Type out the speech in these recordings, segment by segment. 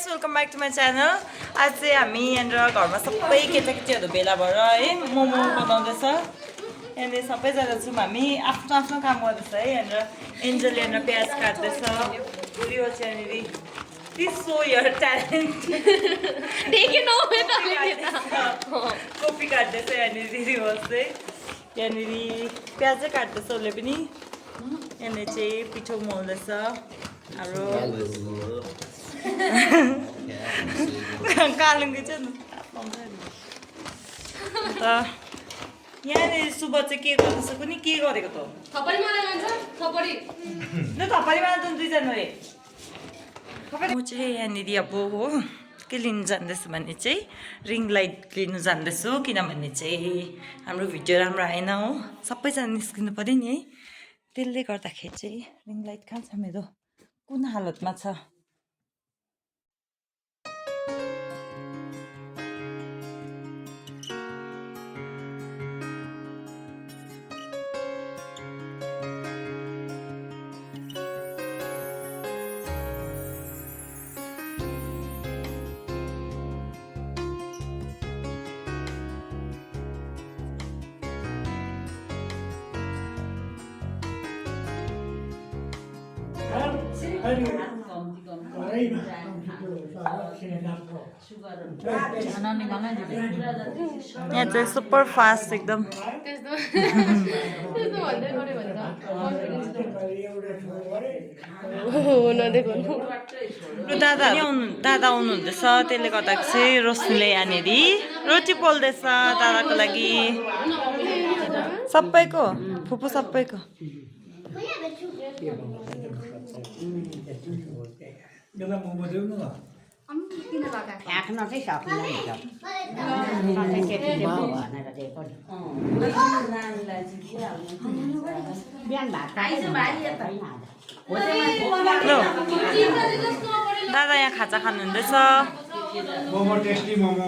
Guys welcome back to my channel. आज चाहिँ हामी यहाँनिर घरमा सबै केटाकेटीहरू भेला भएर है मोमो बनाउँदैछ। यहाँनिर सबैजना छौँ हामी आफ्नो आफ्नो काम गर्दैछ है। यहाँनिर एन्जल यहाँनिर प्याज काट्दैछ, रियो चाहिँ यहाँनिर सो यर ट्यालेन्ट कोपी काट्दैछ यहाँनिर रियो चाहिँ यहाँनिर प्याजै काट्दैछ उसले पनि। यहाँनिर चाहिँ पिठो मोल्दैछ हाम्रो कालुङ्गी चाहिँ अन्त यहाँनिर शुभ चाहिँ के गर्दैछ कुनै के गरेको त ल थपडीमा त दुईजनाले म चाहिँ यहाँनिर अब हो के लिनु जान्दैछु भने चाहिँ रिङ लाइट लिनु जान्दैछु, किनभने चाहिँ हाम्रो भिडियो राम्रो आएन हो, सबैजना निस्किनु पऱ्यो नि है। त्यसले गर्दाखेरि चाहिँ रिङ लाइट कहाँ छ मेरो, कुन हालतमा छ। यहाँ चाहिँ सुपर फास्ट एकदम। दादा आउनुहुँदैछ, त्यसले गर्दा चाहिँ रोशनीले यहाँनिर रोटी पोल्दैछ दादाको लागि, सबैको फुपू सबैको। फ्याँक्न चाहिँ सकिँदैन बिहान दादा यहाँ खाजा खानुहुँदैछ। मोमो टेस्टी मोमो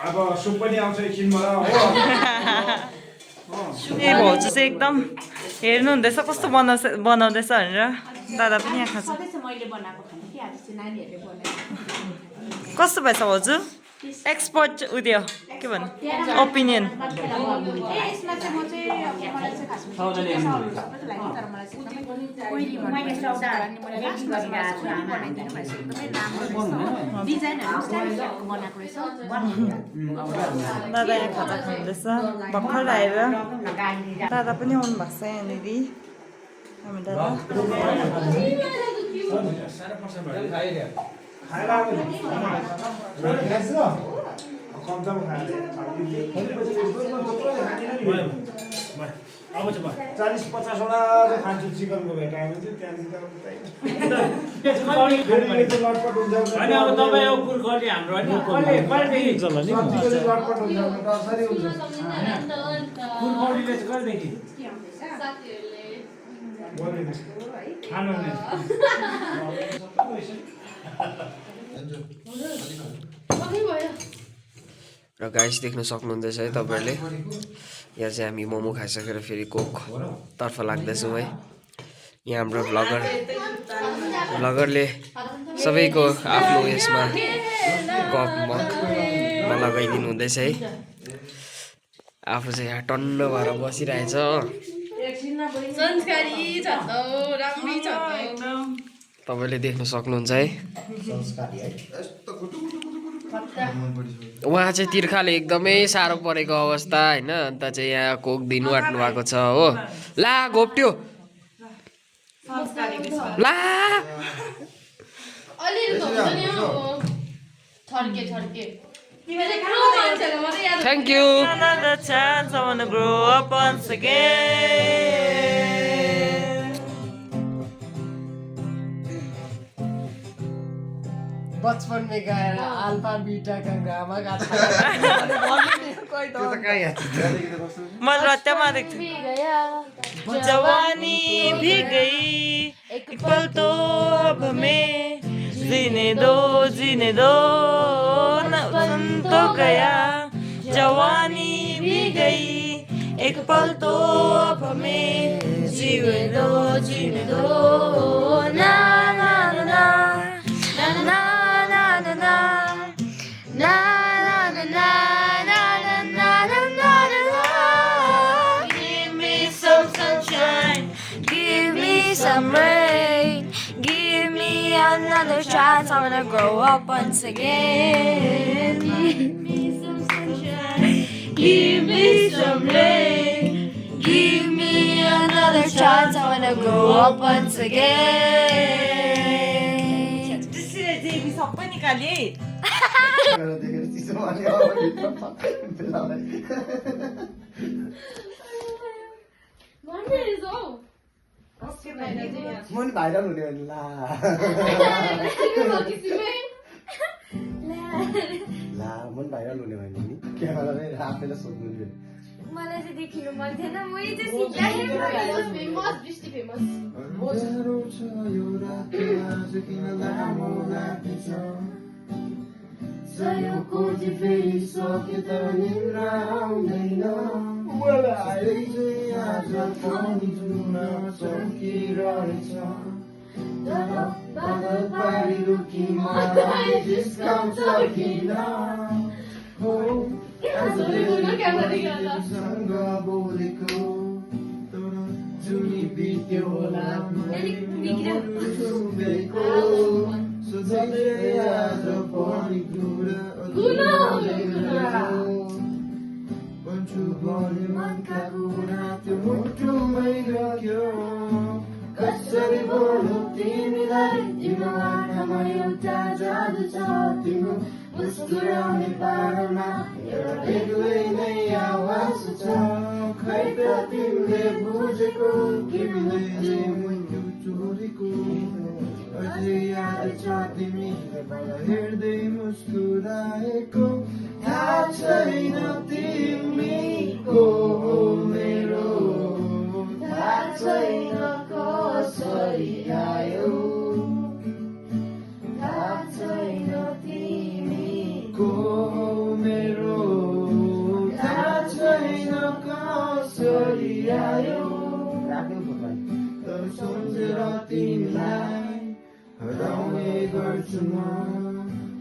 अब सुप पनि आउँछ एकछिनमा हो। ए भाउजू चाहिँ एकदम हेर्नुहुँदैछ कस्तो बनाउँदैछ भनेर। दादा पनि यहाँ खान्छ। कस्तो भएछ भाउजू? एक्सपर्ट उयो के भन्नु ओपिनियन? दादा यहाँ खाजा खानुहुँदैछ भर्खर आएर। दादा पनि आउनु भएको छ यहाँनिर। हामी दादा अब 40-50वटा खान्छु चिकनको भेटायो भने चाहिँ र गाइस देख्न सक्नुहुँदैछ है तपाईहरुले, यहाँ चाहिँ हामी मोमो खाइसकेर फेरि कोक तर्फ लाग्दैछौँ है। यहाँ हाम्रो भ्लगरले सबैको आफ्नो यसमा कप मगमा लगाइदिनु हुँदैछ है। आफू चाहिँ यहाँ टन्न भएर बसिरहेछ। तपाईले देख्न सक्नुहुन्छ है। उहाँ चाहिँ तिर्खाले एकदमै साह्रो परेको अवस्था होइन, अन्त चाहिँ यहाँ कोक दिनु आँट्नु भएको छ हो। ला घोप्ट्यो ला थ्याङ्क यू। बचपन में गएर अल्फा बीटा का गामा का म रत्यामा देख्छु। जवानी भी गई एक पल तो अब में जीने दो सन तो गया। जवानी भी गई एक पल तो अब में जीने दो ना ना ना another chance. I wanna grow up once again. Give me some sunshine. Give me some rain. Give me another chance. I wanna grow up once again. त्यसरी जेबी सबै निकाले मन भाइरल हुने भने ला ला मन भाइरल हुने भने नि क्यामेराले आफैलाई सोध्नु नि मलाई चाहिँ देखिनु मन थिएन म चाहिँ कसरी बोलु तिमीलाई तिम्रो आँखामा एउटा जादु छ तिम्रो मुस्कुराउने पारामा एउटा बेग्लै नै आवाज छ खै त तिमीले बुझेको तिमीले मुन्टु चोरेको अझै याद छ तिमीले मलाई हेर्दै मुस्कुराएको थाहा छैन तिमी को मेरो थाहा छैन कसरी आयो थाहा छैन तिमी को मेरो थाहा छैन कसरी आयो तर सम्झेर तिमीलाई हराउने गर्छु म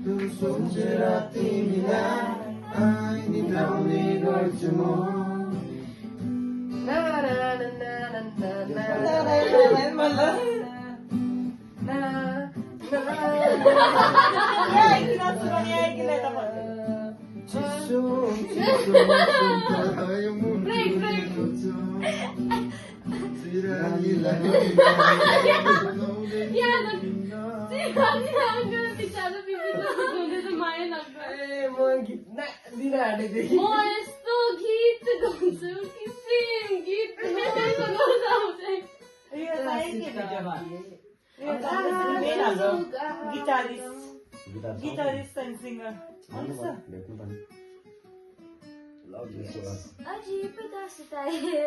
तर सम्झेर तिमीलाई निभाउने गर्छु म Guitarist and singer. अजीब दास्तां है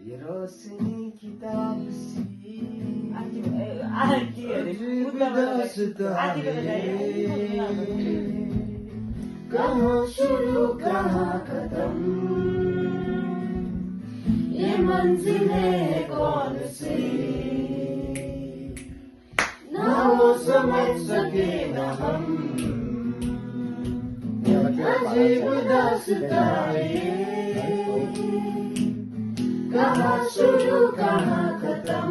ये रोशनी किताब सी कहाँ शुरू कहाँ खत्म ये मंजिलें कौन सी ना वो समझ सके ना हम अजीब दास्तां है कहाँ शुरू कहाँ खत्म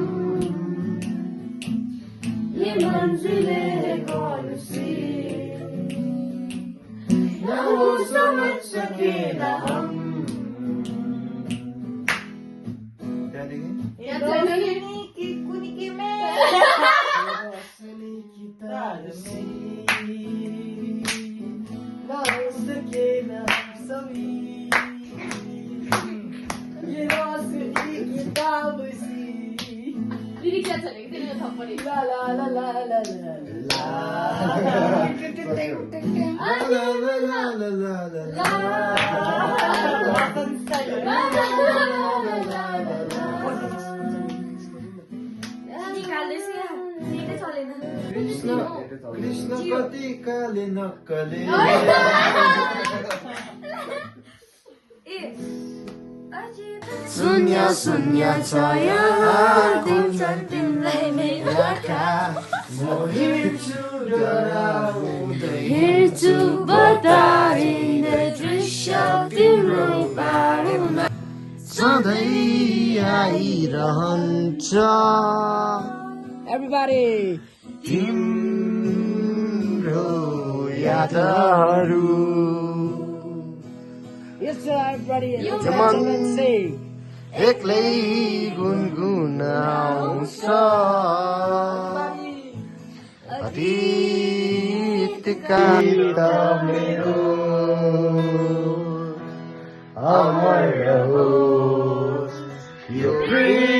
ये मंजिलें कौन सी ना वो समझ सके ना हम कृष्ण कति काले नक्कले शून्य शून्य छ यहाँ देख्छन् तिमीलाई मेरो आँखा म हिँड्छु डराउँदै हेर्छु बताइने दृश्य तिम्रो बारेमा सधैँ आइरहन्छ Everybody. तिम्रो यादहरू Yes, sir, everybody. Come on. Let's see. एक्लै गुनगुनाउँछ अतीतका गीत मेरो अमर होस् यो प्रेम